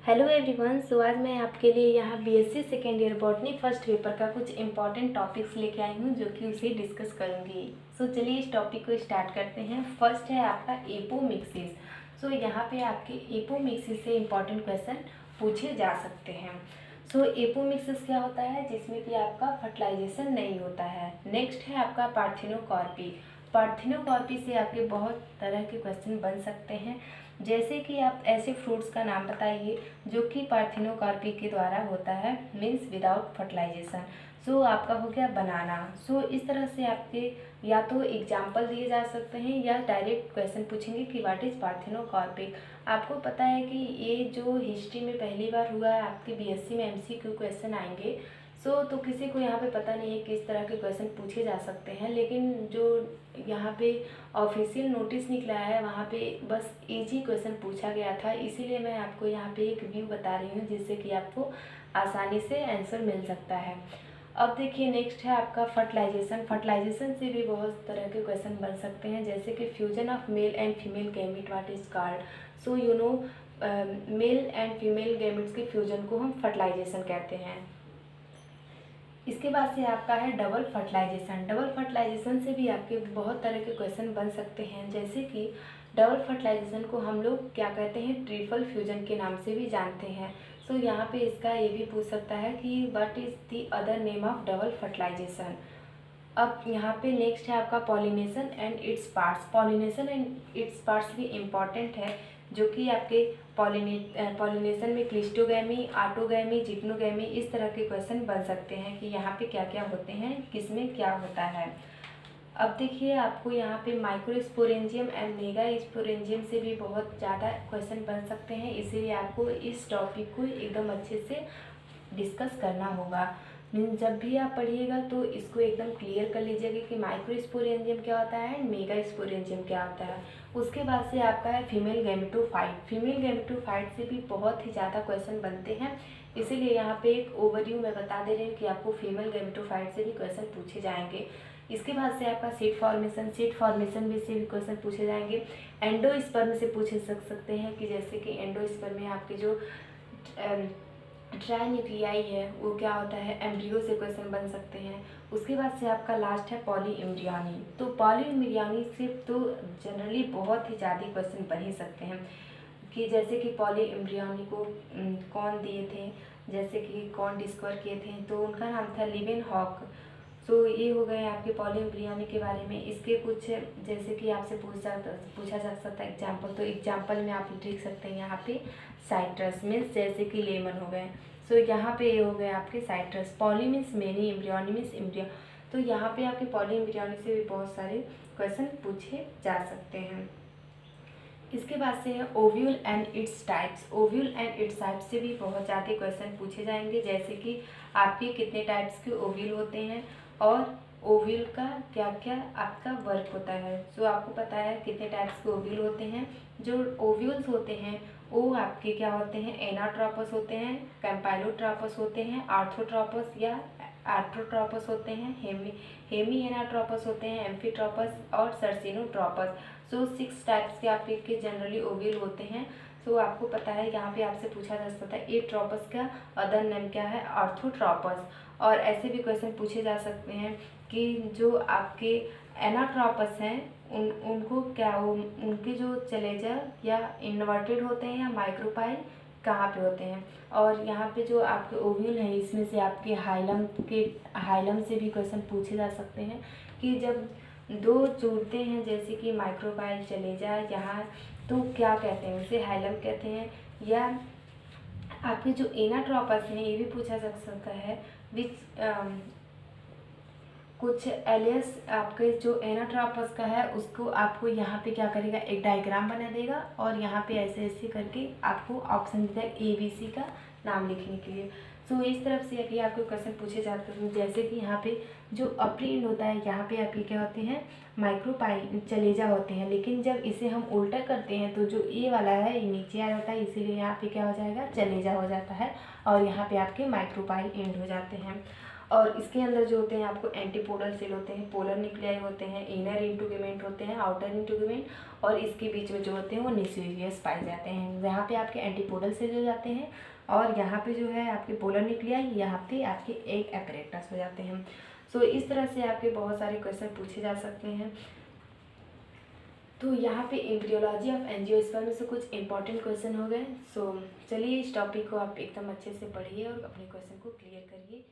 Hello everyone. सो आज मैं आपके लिए यहाँ BSc second year botany first paper का कुछ इंपॉर्टेंट टॉपिक्स लेके आई हूँ जो कि उसे डिस्कस करूँगी। सो चलिए इस टॉपिक को स्टार्ट करते हैं। फर्स्ट है आपका एपोमिक्सिस। सो यहाँ पे आपके एपोमिक्सिस से इंपॉर्टेंट क्वेश्चन पूछे जा सकते हैं। सो एपोमिक्सिस क्या होता है? जिसमें कि आपका फर्टिलाइजेशन नहीं होता है। नेक्स्ट है आपका पार्थिनोकार्पी। पार्थिनोकार्पी से आपके बहुत तरह के क्वेश्चन बन सकते हैं, जैसे कि आप ऐसे फ्रूट्स का नाम बताइए जो कि पार्थिनोकार्पी के द्वारा होता है, मीन्स विदाउट फर्टिलाइजेशन। सो आपका हो गया बनाना। सो इस तरह से आपके या तो एग्जाम्पल दिए जा सकते हैं या डायरेक्ट क्वेश्चन पूछेंगे कि व्हाट इज़ पार्थिनोकार्पिक। आपको पता है कि ये जो हिस्ट्री में पहली बार हुआ है, आपके बीएससी में एमसीक्यू क्वेश्चन आएंगे। तो किसी को यहाँ पे पता नहीं है किस तरह के क्वेश्चन पूछे जा सकते हैं, लेकिन जो यहाँ पे ऑफिशियल नोटिस निकला है वहाँ पे बस इजी क्वेश्चन पूछा गया था, इसीलिए मैं आपको यहाँ पे एक व्यू बता रही हूँ जिससे कि आपको आसानी से आंसर मिल सकता है। अब देखिए नेक्स्ट है आपका फर्टिलाइजेशन। फर्टिलाइजेशन से भी बहुत तरह के क्वेश्चन बन सकते हैं, जैसे कि fusion of male and female gamete what is called. So you know male and female gametes के फ्यूजन को हम फर्टिलाइजेशन कहते हैं। इसके बाद से आपका है डबल फर्टिलाइजेशन। डबल फर्टिलाइजेशन से भी आपके बहुत तरह के क्वेश्चन बन सकते हैं, जैसे कि डबल फर्टिलाइजेशन को हम लोग क्या कहते हैं, ट्रिपल फ्यूजन के नाम से भी जानते हैं। सो यहाँ पे इसका ये भी पूछ सकता है कि what is the other name of double fertilization. अब यहाँ पे नेक्स्ट है आपका pollination and its parts. Pollination and its parts भी इम्पॉर्टेंट है, जो कि आपके पॉलिनेशन में क्लिस्टोगैमी, ऑटोगैमी, जिप्नोगैमी इस तरह के क्वेश्चन बन सकते हैं कि यहाँ पे क्या क्या होते हैं, किसमें क्या होता है। अब देखिए आपको यहाँ पे माइक्रोस्पोरेंजियम एंड मेगा स्पोरेंजियम से भी बहुत ज़्यादा क्वेश्चन बन सकते हैं, इसीलिए आपको इस टॉपिक को एकदम अच्छे से डिस्कस करना होगा। मीन्स जब भी आप पढ़िएगा तो इसको एकदम क्लियर कर लीजिएगा कि माइक्रोस्पोरेंजियम क्या होता है एंड मेगा स्पोरेंजियम क्या होता है। उसके बाद से आपका है फीमेल गैमेटोफाइट। फीमेल गैमेटोफाइट से भी बहुत ही ज़्यादा क्वेश्चन बनते हैं, इसीलिए यहाँ पे एक ओवरव्यू मैं बता दे रही हूँ कि आपको फीमेल गैमेटोफाइट से भी क्वेश्चन पूछे जाएंगे। इसके बाद से आपका सीड फॉर्मेशन। सीड फॉर्मेशन में से भी क्वेश्चन पूछे जाएंगे। एंडोस्पर्म से पूछे सकते हैं कि जैसे कि एंडोस्पर्म में आपके जो ट्राइन्यूक्लियाई है वो क्या होता है, एम्ब्रियो से क्वेश्चन बन सकते हैं। उसके बाद से आपका लास्ट है पॉलीइम्ब्रियोनी। तो पॉलीइम्ब्रियोनी से तो जनरली बहुत ही ज़्यादा क्वेश्चन बन ही सकते हैं, कि जैसे कि पॉलीइम्ब्रियोनी को कौन दिए थे, जैसे कि कौन डिस्कवर किए थे, तो उनका नाम था लिवेनहॉक। सो ये हो गए आपके पॉलीइम्ब्रियोनी के बारे में। इसके कुछ जैसे कि आपसे पूछा जा सकता है एग्जाम्पल, तो एग्जाम्पल में आप लिख सकते हैं यहाँ पे साइट्रस मीन्स जैसे कि लेमन हो गए। सो यहाँ पे ये हो गए आपके citrus. Poly means many, embryony means embryo. तो यहाँ पे आपके पॉलीइम्ब्रियोनी से भी बहुत सारे क्वेश्चन पूछे जा सकते हैं। इसके बाद से है ovule and its types. Ovule and its types से भी बहुत ज़्यादा क्वेश्चन पूछे जाएंगे, जैसे कि आपके कितने टाइप्स के ओव्यूल होते हैं और ओव्यूल का क्या क्या आपका वर्क होता है। सो आपको पता है कितने टाइप्स के ओव्यूल होते हैं। जो ओव्यूल्स होते हैं वो आपके क्या होते हैं, एनाट्रोपस होते हैं, कैम्पाइलोट्रोपस होते हैं, आर्थोट्रोपस या आर्थ्रोट्रोपस होते हैं, हेमी एनाट्रोपस होते हैं, एम्फीट्रोपस और सर्सिनोट्रोपस। सो 6 टाइप्स के आपके जनरली ओव्यूल होते हैं। सो आपको पता है यहाँ पे आपसे पूछा जा सकता है ए ट्रोपस का अदर नेम क्या है, आर्थोट्रोपस। और ऐसे भी क्वेश्चन पूछे जा सकते हैं कि जो आपके एनाट्रोपस हैं उनको क्या उनके जो चलेजा या इन्वर्टेड होते हैं या माइक्रोपाइल कहाँ पे होते हैं। और यहाँ पे जो आपके ओव्यूल हैं इसमें से आपके हाइलम से भी क्वेश्चन पूछे जा सकते हैं कि जब दो जुड़ते हैं जैसे कि माइक्रोपाइल चलेजा यहाँ, तो क्या कहते हैं, उसे हाइलम कहते हैं। या आपके जो एनाट्रोपस हैं ये भी पूछा जा सकता है विच कुछ एलियस आपके जो एनाट्रोपस का है उसको आपको यहाँ पे क्या करेगा, एक डायग्राम बना देगा और यहाँ पे ऐसे ऐसे करके आपको ऑप्शन देगा ABC का नाम लिखने के लिए। सो इस तरफ से अभी आपको क्वेश्चन पूछे जाते हैं, जैसे कि यहाँ पे जो अपर एंड होता है यहाँ पे आपके क्या होते हैं, माइक्रोपाइल चलेजा होते हैं, लेकिन जब इसे हम उल्टा करते हैं तो जो ए वाला है ये नीचे आ जाता है, इसीलिए यहाँ पे क्या हो जाएगा, चलेजा हो जाता है और यहाँ पे आपके माइक्रोपाइल एंड हो जाते हैं। और इसके अंदर जो होते हैं आपको एंटीपोडल सेल होते हैं, पोलर न्यूक्लियाई होते हैं, इनर इंटीग्यूमेंट होते हैं, आउटर इंटीग्यूमेंट, और इसके बीच में जो होते हैं वो न्यूक्लियस पाए जाते हैं। यहाँ पे आपके एंटीपोडल सेल हो जाते हैं और यहाँ पे जो है आपके पोलर न्यूक्लियाई, यहाँ पे आपके एक एपरेटस हो जाते हैं। सो इस तरह से आपके बहुत सारे क्वेश्चन पूछे जा सकते हैं। तो यहाँ पे एम्ब्रियोलॉजी ऑफ एंजियोस्पर्म में से कुछ इंपॉर्टेंट क्वेश्चन हो गए। सो चलिए इस टॉपिक को आप एकदम अच्छे से पढ़िए और अपने क्वेश्चन को क्लियर करिए।